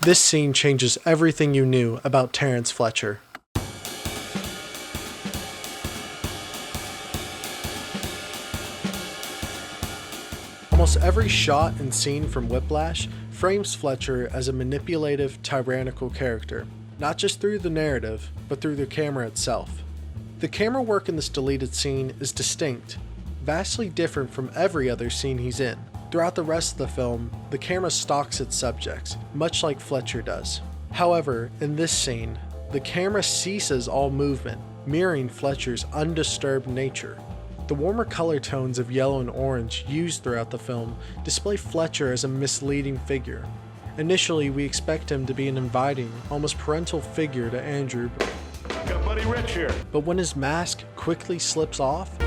This scene changes everything you knew about Terrence Fletcher. Almost every shot and scene from Whiplash frames Fletcher as a manipulative, tyrannical character, not just through the narrative, but through the camera itself. The camera work in this deleted scene is distinct, vastly different from every other scene he's in. Throughout the rest of the film, the camera stalks its subjects, much like Fletcher does. However, in this scene, the camera ceases all movement, mirroring Fletcher's undisturbed nature. The warmer color tones of yellow and orange used throughout the film display Fletcher as a misleading figure. Initially, we expect him to be an inviting, almost parental figure to Andrew. Got Buddy Rich here. But when his mask quickly slips off,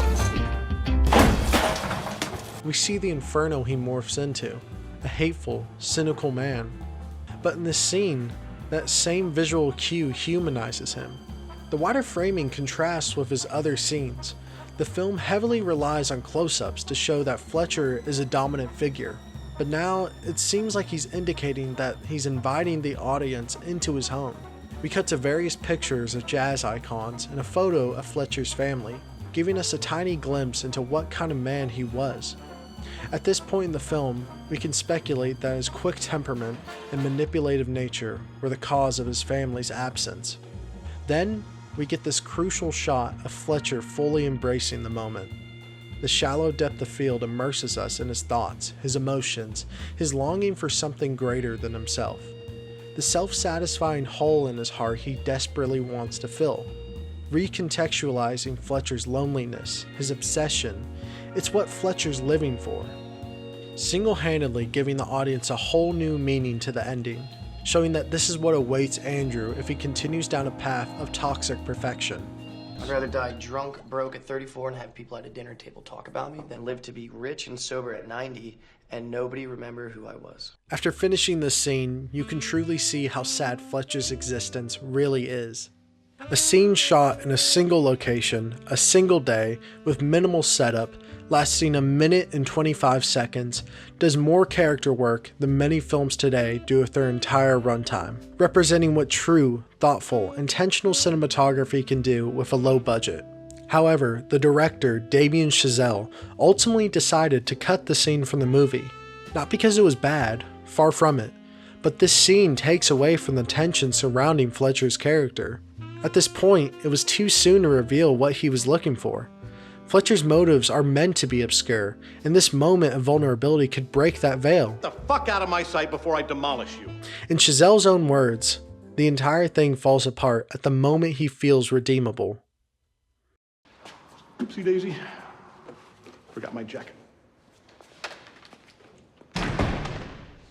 we see the inferno he morphs into, a hateful, cynical man. But in this scene, that same visual cue humanizes him. The wider framing contrasts with his other scenes. The film heavily relies on close-ups to show that Fletcher is a dominant figure, but now it seems like he's indicating that he's inviting the audience into his home. We cut to various pictures of jazz icons and a photo of Fletcher's family, giving us a tiny glimpse into what kind of man he was. At this point in the film, we can speculate that his quick temperament and manipulative nature were the cause of his family's absence. Then, we get this crucial shot of Fletcher fully embracing the moment. The shallow depth of field immerses us in his thoughts, his emotions, his longing for something greater than himself. The self-satisfying hole in his heart he desperately wants to fill. Recontextualizing Fletcher's loneliness, his obsession, it's what Fletcher's living for. Single-handedly giving the audience a whole new meaning to the ending, showing that this is what awaits Andrew if he continues down a path of toxic perfection. I'd rather die drunk, broke at 34 and have people at a dinner table talk about me than live to be rich and sober at 90 and nobody remember who I was. After finishing this scene, you can truly see how sad Fletcher's existence really is. A scene shot in a single location, a single day, with minimal setup, lasting 1 minute and 25 seconds, does more character work than many films today do with their entire runtime, representing what true, thoughtful, intentional cinematography can do with a low budget. However, the director, Damien Chazelle, ultimately decided to cut the scene from the movie. Not because it was bad, far from it, but this scene takes away from the tension surrounding Fletcher's character. At this point, it was too soon to reveal what he was looking for. Fletcher's motives are meant to be obscure, and this moment of vulnerability could break that veil. Get the fuck out of my sight before I demolish you. In Chazelle's own words, the entire thing falls apart at the moment he feels redeemable. Oopsie daisy. Forgot my jacket.